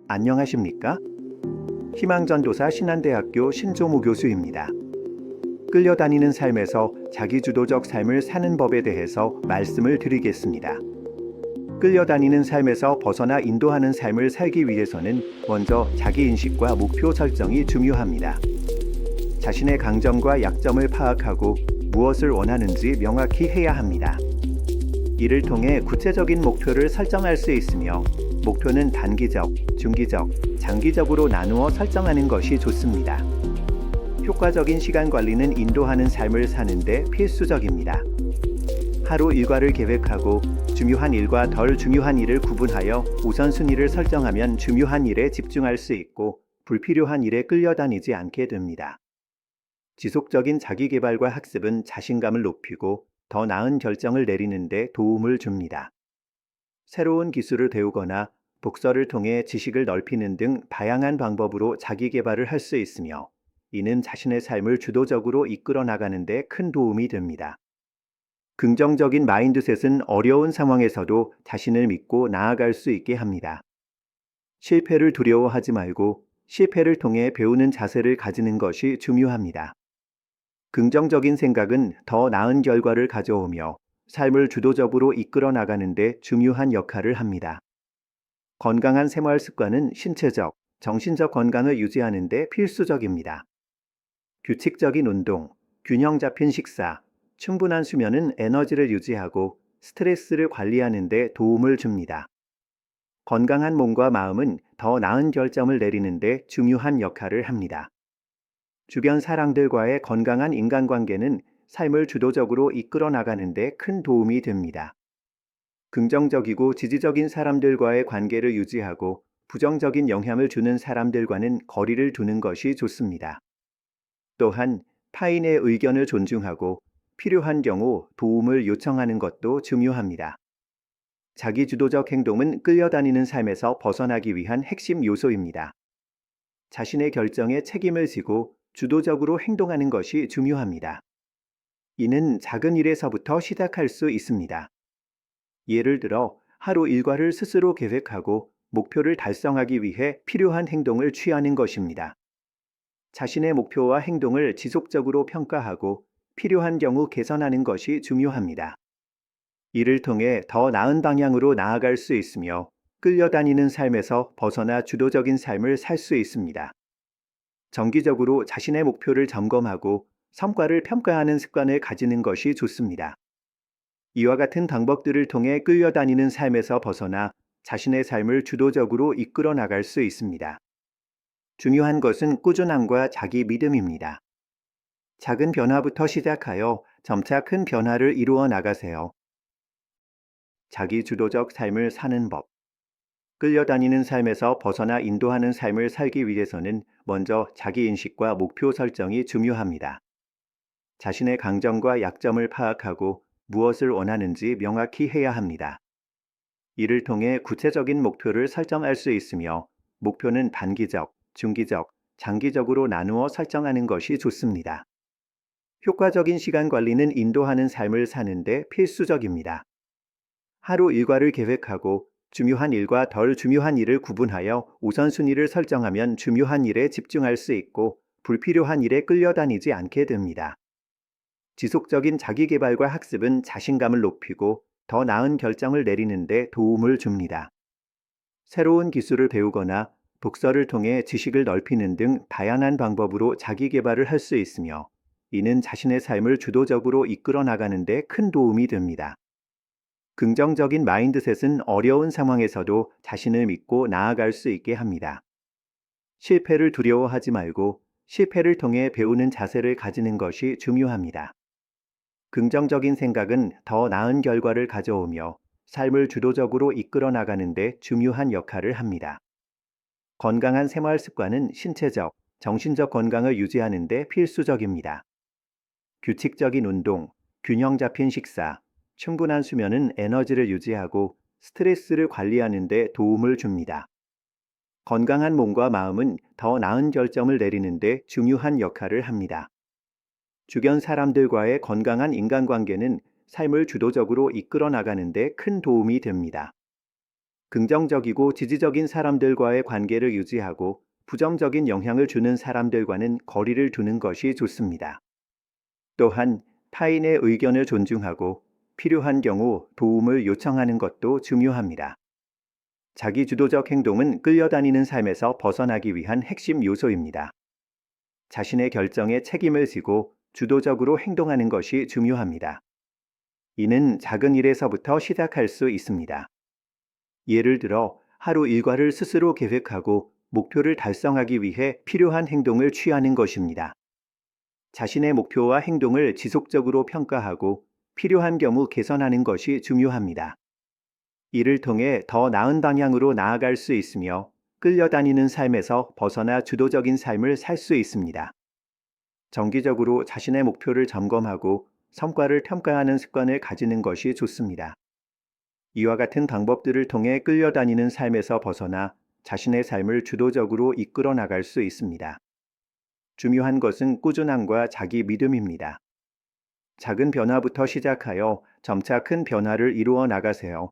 안녕하십니까? 희망전도사 신한대학교 신조모 교수입니다. 끌려다니는 삶에서 자기주도적 삶을 사는 법에 대해서 말씀을 드리겠습니다. 끌려다니는 삶에서 벗어나 인도하는 삶을 살기 위해서는 먼저 자기인식과 목표 설정이 중요합니다. 자신의 강점과 약점을 파악하고 무엇을 원하는지 명확히 해야 합니다. 이를 통해 구체적인 목표를 설정할 수 있으며 목표는 단기적, 중기적, 장기적으로 나누어 설정하는 것이 좋습니다. 효과적인 시간 관리는 인도하는 삶을 사는데 필수적입니다. 하루 일과를 계획하고 중요한 일과 덜 중요한 일을 구분하여 우선순위를 설정하면 중요한 일에 집중할 수 있고 불필요한 일에 끌려다니지 않게 됩니다. 지속적인 자기계발과 학습은 자신감을 높이고 더 나은 결정을 내리는 데 도움을 줍니다. 새로운 기술을 배우거나 독서를 통해 지식을 넓히는 등 다양한 방법으로 자기계발을 할 수 있으며 이는 자신의 삶을 주도적으로 이끌어 나가는 데 큰 도움이 됩니다. 긍정적인 마인드셋은 어려운 상황에서도 자신을 믿고 나아갈 수 있게 합니다. 실패를 두려워하지 말고 실패를 통해 배우는 자세를 가지는 것이 중요합니다. 긍정적인 생각은 더 나은 결과를 가져오며 삶을 주도적으로 이끌어 나가는 데 중요한 역할을 합니다. 건강한 생활 습관은 신체적, 정신적 건강을 유지하는 데 필수적입니다. 규칙적인 운동, 균형 잡힌 식사, 충분한 수면은 에너지를 유지하고 스트레스를 관리하는 데 도움을 줍니다. 건강한 몸과 마음은 더 나은 결정을 내리는 데 중요한 역할을 합니다. 주변 사람들과의 건강한 인간관계는 삶을 주도적으로 이끌어 나가는 데 큰 도움이 됩니다. 긍정적이고 지지적인 사람들과의 관계를 유지하고 부정적인 영향을 주는 사람들과는 거리를 두는 것이 좋습니다. 또한 타인의 의견을 존중하고 필요한 경우 도움을 요청하는 것도 중요합니다. 자기주도적 행동은 끌려다니는 삶에서 벗어나기 위한 핵심 요소입니다. 자신의 결정에 책임을 지고 주도적으로 행동하는 것이 중요합니다. 이는 작은 일에서부터 시작할 수 있습니다. 예를 들어 하루 일과를 스스로 계획하고 목표를 달성하기 위해 필요한 행동을 취하는 것입니다. 자신의 목표와 행동을 지속적으로 평가하고 필요한 경우 개선하는 것이 중요합니다. 이를 통해 더 나은 방향으로 나아갈 수 있으며 끌려다니는 삶에서 벗어나 주도적인 삶을 살 수 있습니다. 정기적으로 자신의 목표를 점검하고 성과를 평가하는 습관을 가지는 것이 좋습니다. 이와 같은 방법들을 통해 끌려다니는 삶에서 벗어나 자신의 삶을 주도적으로 이끌어 나갈 수 있습니다. 중요한 것은 꾸준함과 자기 믿음입니다. 작은 변화부터 시작하여 점차 큰 변화를 이루어 나가세요. 자기 주도적 삶을 사는 법. 끌려다니는 삶에서 벗어나 인도하는 삶을 살기 위해서는 먼저 자기인식과 목표 설정이 중요합니다. 자신의 강점과 약점을 파악하고 무엇을 원하는지 명확히 해야 합니다. 이를 통해 구체적인 목표를 설정할 수 있으며 목표는 단기적, 중기적, 장기적으로 나누어 설정하는 것이 좋습니다. 효과적인 시간 관리는 인도하는 삶을 사는데 필수적입니다. 하루 일과를 계획하고 중요한 일과 덜 중요한 일을 구분하여 우선순위를 설정하면 중요한 일에 집중할 수 있고 불필요한 일에 끌려다니지 않게 됩니다. 지속적인 자기계발과 학습은 자신감을 높이고 더 나은 결정을 내리는 데 도움을 줍니다. 새로운 기술을 배우거나 독서를 통해 지식을 넓히는 등 다양한 방법으로 자기계발을 할 수 있으며 이는 자신의 삶을 주도적으로 이끌어 나가는 데 큰 도움이 됩니다. 긍정적인 마인드셋은 어려운 상황에서도 자신을 믿고 나아갈 수 있게 합니다. 실패를 두려워하지 말고 실패를 통해 배우는 자세를 가지는 것이 중요합니다. 긍정적인 생각은 더 나은 결과를 가져오며 삶을 주도적으로 이끌어 나가는 데 중요한 역할을 합니다. 건강한 생활 습관은 신체적, 정신적 건강을 유지하는 데 필수적입니다. 규칙적인 운동, 균형 잡힌 식사, 충분한 수면은 에너지를 유지하고 스트레스를 관리하는 데 도움을 줍니다. 건강한 몸과 마음은 더 나은 결정을 내리는 데 중요한 역할을 합니다. 주변 사람들과의 건강한 인간관계는 삶을 주도적으로 이끌어 나가는 데 큰 도움이 됩니다. 긍정적이고 지지적인 사람들과의 관계를 유지하고 부정적인 영향을 주는 사람들과는 거리를 두는 것이 좋습니다. 또한 타인의 의견을 존중하고 필요한 경우 도움을 요청하는 것도 중요합니다. 자기주도적 행동은 끌려다니는 삶에서 벗어나기 위한 핵심 요소입니다. 자신의 결정에 책임을 지고 주도적으로 행동하는 것이 중요합니다. 이는 작은 일에서부터 시작할 수 있습니다. 예를 들어 하루 일과를 스스로 계획하고 목표를 달성하기 위해 필요한 행동을 취하는 것입니다. 자신의 목표와 행동을 지속적으로 평가하고 필요한 경우 개선하는 것이 중요합니다. 이를 통해 더 나은 방향으로 나아갈 수 있으며 끌려다니는 삶에서 벗어나 주도적인 삶을 살 수 있습니다. 정기적으로 자신의 목표를 점검하고 성과를 평가하는 습관을 가지는 것이 좋습니다. 이와 같은 방법들을 통해 끌려다니는 삶에서 벗어나 자신의 삶을 주도적으로 이끌어 나갈 수 있습니다. 중요한 것은 꾸준함과 자기 믿음입니다. 작은 변화부터 시작하여 점차 큰 변화를 이루어 나가세요.